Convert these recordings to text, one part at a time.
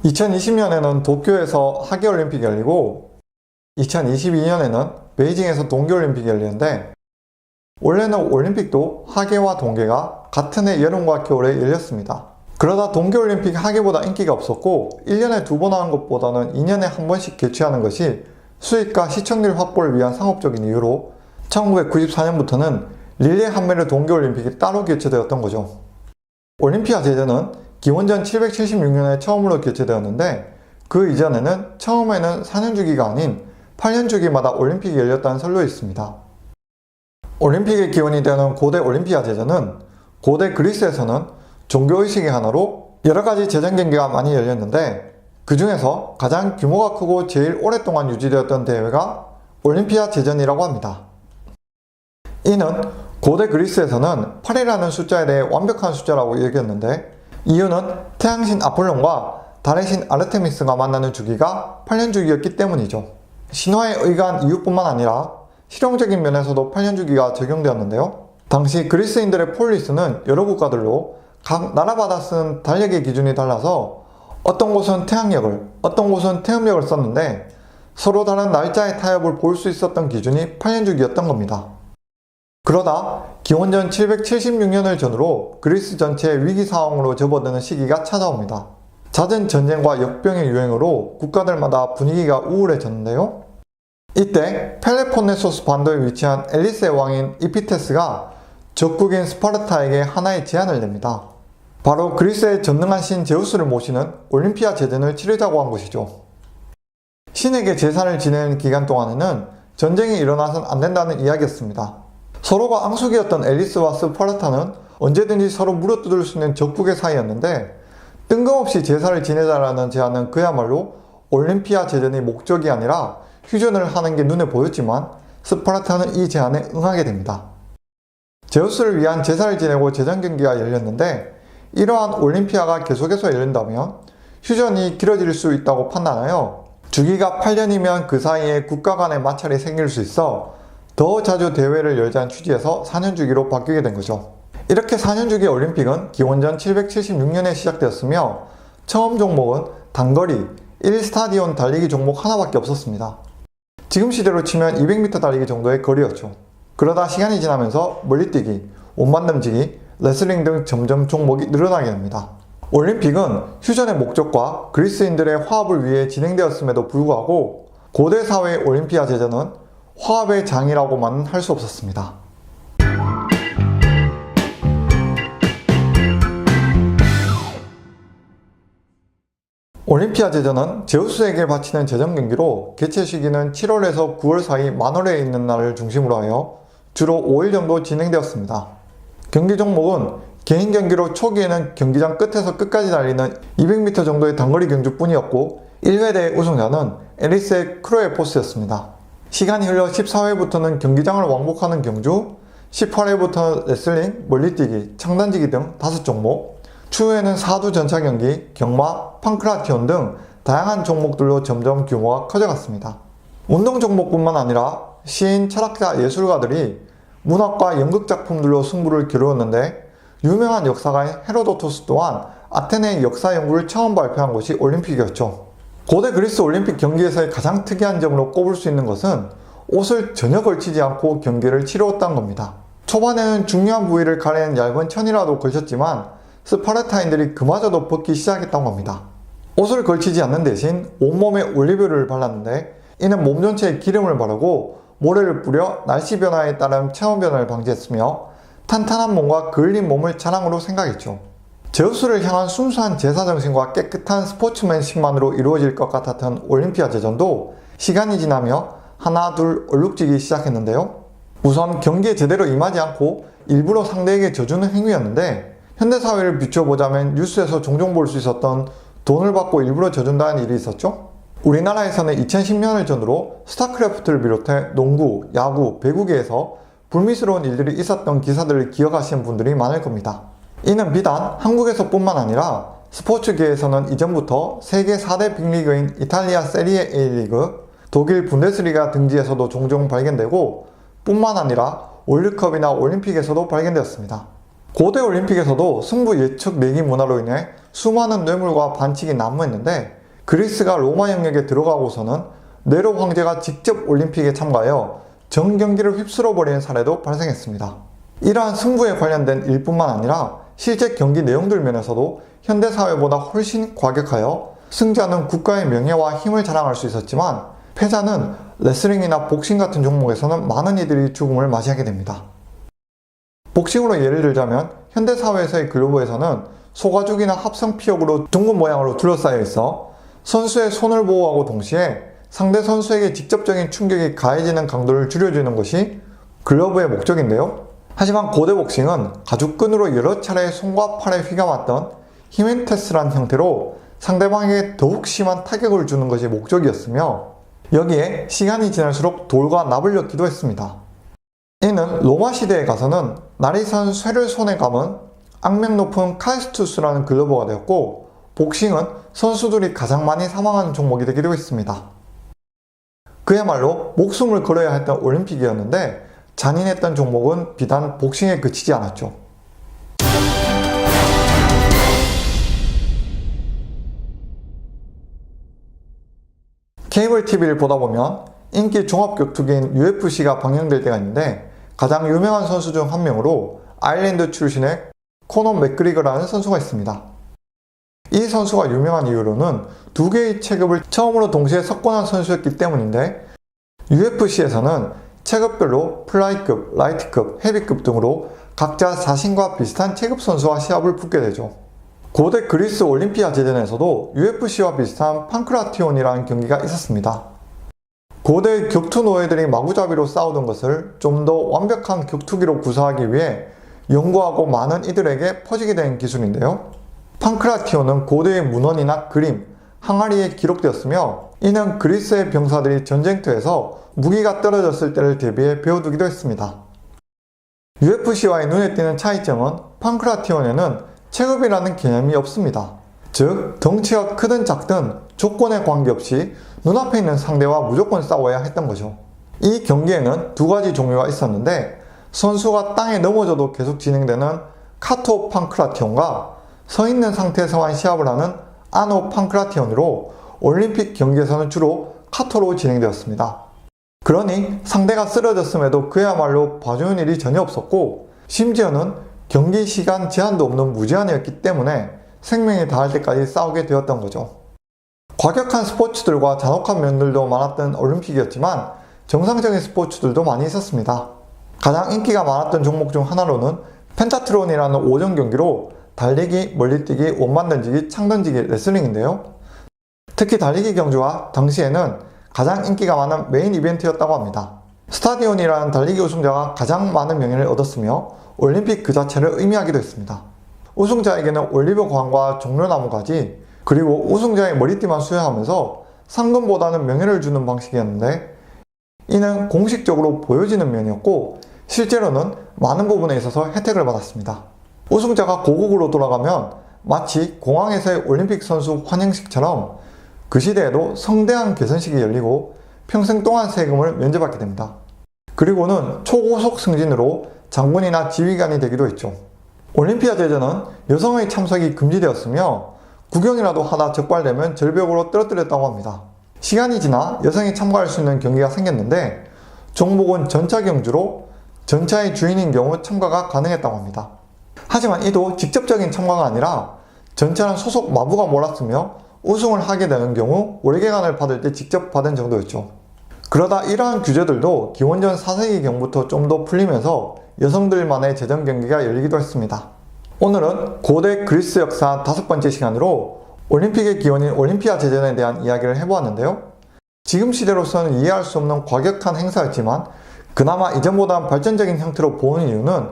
2020년에는 도쿄에서 하계올림픽이 열리고 2022년에는 베이징에서 동계올림픽이 열리는데, 원래는 올림픽도 하계와 동계가 같은 해 여름과 겨울에 열렸습니다. 그러다 동계올림픽이 하계보다 인기가 없었고 1년에 2번 하는 것보다는 2년에 한 번씩 개최하는 것이 수익과 시청률 확보를 위한 상업적인 이유로 1994년부터는 릴레이 한메르 동계올림픽이 따로 개최되었던 거죠. 올림피아 제전은 기원전 776년에 처음으로 개최되었는데, 그 이전에는 처음에는 4년 주기가 아닌 8년 주기마다 올림픽이 열렸다는 설도 있습니다. 올림픽의 기원이 되는 고대 올림피아 제전은 고대 그리스에서는 종교의식의 하나로 여러가지 제전 경기가 많이 열렸는데, 그 중에서 가장 규모가 크고 제일 오랫동안 유지되었던 대회가 올림피아 제전이라고 합니다. 이는 고대 그리스에서는 8이라는 숫자에 대해 완벽한 숫자라고 여겼는데, 이유는 태양신 아폴론과 달의 신 아르테미스가 만나는 주기가 8년 주기였기 때문이죠. 신화에 의거한 이유뿐만 아니라 실용적인 면에서도 8년 주기가 적용되었는데요. 당시 그리스인들의 폴리스는 여러 국가들로 각 나라마다 쓴 달력의 기준이 달라서 어떤 곳은 태양력을, 어떤 곳은 태음력을 썼는데, 서로 다른 날짜의 타협을 볼 수 있었던 기준이 8년 주기였던 겁니다. 그러다 기원전 776년을 전후로 그리스 전체의 위기 상황으로 접어드는 시기가 찾아옵니다. 잦은 전쟁과 역병의 유행으로 국가들마다 분위기가 우울해졌는데요. 이때 펠레폰네소스 반도에 위치한 엘리스의 왕인 이피테스가 적국인 스파르타에게 하나의 제안을 냅니다. 바로 그리스의 전능한 신 제우스를 모시는 올림피아 제전을 치르자고 한 것이죠. 신에게 제사를 지내는 기간 동안에는 전쟁이 일어나선 안 된다는 이야기였습니다. 서로가 앙숙이었던 엘리스와 스파르타는 언제든지 서로 물어뜯을 수 있는 적국의 사이였는데, 뜬금없이 제사를 지내자라는 제안은 그야말로 올림피아 제전의 목적이 아니라 휴전을 하는 게 눈에 보였지만, 스파르타는 이 제안에 응하게 됩니다. 제우스를 위한 제사를 지내고 제전 경기가 열렸는데, 이러한 올림피아가 계속해서 열린다면 휴전이 길어질 수 있다고 판단하여 주기가 8년이면 그 사이에 국가 간의 마찰이 생길 수 있어 더 자주 대회를 열자는 취지에서 4년 주기로 바뀌게 된 거죠. 이렇게 4년 주기 올림픽은 기원전 776년에 시작되었으며, 처음 종목은 단거리 1스타디온 달리기 종목 하나밖에 없었습니다. 지금 시대로 치면 200m 달리기 정도의 거리였죠. 그러다 시간이 지나면서 멀리뛰기, 옷만듦지기, 레슬링 등 점점 종목이 늘어나게 됩니다. 올림픽은 휴전의 목적과 그리스인들의 화합을 위해 진행되었음에도 불구하고 고대 사회의 올림피아 제전은 화합의 장이라고만은 할 수 없었습니다. 올림피아 제전은 제우스에게 바치는 제전 경기로 개최 시기는 7월에서 9월 사이 만월에 있는 날을 중심으로 하여 주로 5일 정도 진행되었습니다. 경기 종목은 개인 경기로 초기에는 경기장 끝에서 끝까지 달리는 200m 정도의 단거리 경주뿐이었고, 1회 대회 우승자는 에리스의 크로에포스였습니다. 시간이 흘러 14회부터는 경기장을 왕복하는 경주, 18회부터는 레슬링, 멀리뛰기, 창단지기 등 5종목, 추후에는 사두 전차 경기, 경마, 판크라티온 등 다양한 종목들로 점점 규모가 커져갔습니다. 운동 종목뿐만 아니라 시인, 철학자, 예술가들이 문학과 연극 작품들로 승부를 겨루었는데, 유명한 역사가인 헤로도토스 또한 아테네의 역사 연구를 처음 발표한 것이 올림픽이었죠. 고대 그리스 올림픽 경기에서의 가장 특이한 점으로 꼽을 수 있는 것은 옷을 전혀 걸치지 않고 경기를 치루었다는 겁니다. 초반에는 중요한 부위를 가리는 얇은 천이라도 걸쳤지만 스파르타인들이 그마저도 벗기 시작했던 겁니다. 옷을 걸치지 않는 대신 온몸에 올리브유를 발랐는데, 이는 몸 전체에 기름을 바르고 모래를 뿌려 날씨 변화에 따른 체온 변화를 방지했으며, 탄탄한 몸과 그을린 몸을 자랑으로 생각했죠. 제우스를 향한 순수한 제사 정신과 깨끗한 스포츠맨십만으로 이루어질 것 같았던 올림피아 제전도 시간이 지나며 하나 둘 얼룩지기 시작했는데요. 우선 경기에 제대로 임하지 않고 일부러 상대에게 져주는 행위였는데, 현대사회를 비춰보자면 뉴스에서 종종 볼 수 있었던 돈을 받고 일부러 져준다는 일이 있었죠. 우리나라에서는 2010년을 전후로 스타크래프트를 비롯해 농구, 야구, 배구계에서 불미스러운 일들이 있었던 기사들을 기억하시는 분들이 많을 겁니다. 이는 비단 한국에서 뿐만 아니라 스포츠계에서는 이전부터 세계 4대 빅리그인 이탈리아 세리에 A리그, 독일 분데스리가 등지에서도 종종 발견되고, 뿐만 아니라 월드컵이나 올림픽에서도 발견되었습니다. 고대 올림픽에서도 승부 예측 내기 문화로 인해 수많은 뇌물과 반칙이 난무했는데, 그리스가 로마 영역에 들어가고서는 네로 황제가 직접 올림픽에 참가하여 전 경기를 휩쓸어버리는 사례도 발생했습니다. 이러한 승부에 관련된 일뿐만 아니라 실제 경기 내용들 면에서도 현대사회보다 훨씬 과격하여 승자는 국가의 명예와 힘을 자랑할 수 있었지만, 패자는 레슬링이나 복싱 같은 종목에서는 많은 이들이 죽음을 맞이하게 됩니다. 복싱으로 예를 들자면 현대사회에서의 글러브에서는 소가죽이나 합성 피혁으로 둥근 모양으로 둘러싸여 있어 선수의 손을 보호하고 동시에 상대 선수에게 직접적인 충격이 가해지는 강도를 줄여주는 것이 글러브의 목적인데요. 하지만 고대 복싱은 가죽끈으로 여러 차례 손과 팔에 휘감았던 히멘테스란 형태로 상대방에게 더욱 심한 타격을 주는 것이 목적이었으며, 여기에 시간이 지날수록 돌과 납을 엮기도 했습니다. 이는 로마 시대에 가서는 날이 선 쇠를 손에 감은 악명 높은 카에스투스라는 글러브가 되었고, 복싱은 선수들이 가장 많이 사망하는 종목이 되기도 했습니다. 그야말로 목숨을 걸어야 했던 올림픽이었는데, 잔인했던 종목은 비단 복싱에 그치지 않았죠. 케이블 TV를 보다 보면 인기 종합격투기인 UFC가 방영될 때가 있는데, 가장 유명한 선수 중 한 명으로 아일랜드 출신의 코너 맥그리거라는 선수가 있습니다. 이 선수가 유명한 이유로는 두 개의 체급을 처음으로 동시에 석권한 선수였기 때문인데, UFC에서는 체급별로 플라이급, 라이트급, 헤비급 등으로 각자 자신과 비슷한 체급 선수와 시합을 붙게 되죠. 고대 그리스 올림피아 제전에서도 UFC와 비슷한 판크라티온이라는 경기가 있었습니다. 고대 격투 노예들이 마구잡이로 싸우던 것을 좀 더 완벽한 격투기로 구사하기 위해 연구하고 많은 이들에게 퍼지게 된 기술인데요. 판크라티온은 고대의 문헌이나 그림, 항아리에 기록되었으며, 이는 그리스의 병사들이 전쟁터에서 무기가 떨어졌을 때를 대비해 배워두기도 했습니다. UFC와의 눈에 띄는 차이점은 판크라티온에는 체급이라는 개념이 없습니다. 즉, 덩치가 크든 작든 조건에 관계없이 눈앞에 있는 상대와 무조건 싸워야 했던 거죠. 이 경기에는 두 가지 종류가 있었는데, 선수가 땅에 넘어져도 계속 진행되는 카토 판크라티온과 서 있는 상태에서만 시합을 하는 아노 판크라티온으로 올림픽 경기에서는 주로 카토로 진행되었습니다. 그러니 상대가 쓰러졌음에도 그야말로 봐주는 일이 전혀 없었고, 심지어는 경기 시간 제한도 없는 무제한이었기 때문에 생명이 닿을 때까지 싸우게 되었던 거죠. 과격한 스포츠들과 잔혹한 면들도 많았던 올림픽이었지만 정상적인 스포츠들도 많이 있었습니다. 가장 인기가 많았던 종목 중 하나로는 펜타트론이라는 5종 경기로 달리기, 멀리뛰기, 원반 던지기, 창 던지기, 레슬링인데요. 특히 달리기 경주가 당시에는 가장 인기가 많은 메인 이벤트였다고 합니다. 스타디온이라는 달리기 우승자가 가장 많은 명예를 얻었으며 올림픽 그 자체를 의미하기도 했습니다. 우승자에게는 올리브 광과 종려나무가지, 그리고 우승자의 머리띠만 수여하면서 상금보다는 명예를 주는 방식이었는데, 이는 공식적으로 보여지는 면이었고 실제로는 많은 부분에 있어서 혜택을 받았습니다. 우승자가 고국으로 돌아가면 마치 공항에서의 올림픽 선수 환영식처럼 그 시대에도 성대한 개선식이 열리고 평생 동안 세금을 면제받게 됩니다. 그리고는 초고속 승진으로 장군이나 지휘관이 되기도 했죠. 올림피아 제전은 여성의 참석이 금지되었으며 구경이라도 하다 적발되면 절벽으로 떨어뜨렸다고 합니다. 시간이 지나 여성이 참가할 수 있는 경기가 생겼는데, 종목은 전차 경주로 전차의 주인인 경우 참가가 가능했다고 합니다. 하지만 이도 직접적인 참가가 아니라 전차는 소속 마부가 몰았으며 우승을 하게 되는 경우 월계관을 받을 때 직접 받은 정도였죠. 그러다 이러한 규제들도 기원전 4세기경부터 좀 더 풀리면서 여성들만의 제전 경기가 열리기도 했습니다. 오늘은 고대 그리스 역사 5번째 시간으로 올림픽의 기원인 올림피아 제전에 대한 이야기를 해보았는데요. 지금 시대로서는 이해할 수 없는 과격한 행사였지만 그나마 이전보다 발전적인 형태로 보는 이유는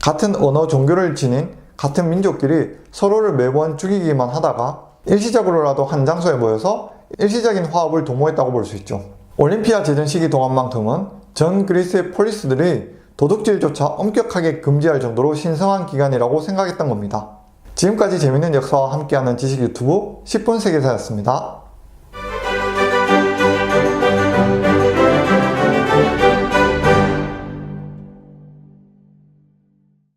같은 언어 종교를 지닌 같은 민족끼리 서로를 매번 죽이기만 하다가 일시적으로라도 한 장소에 모여서 일시적인 화합을 도모했다고 볼 수 있죠. 올림피아 제전 시기 동안만큼은 전 그리스의 폴리스들이 도둑질조차 엄격하게 금지할 정도로 신성한 기간이라고 생각했던 겁니다. 지금까지 재밌는 역사와 함께하는 지식 유튜브 10분 세계사였습니다.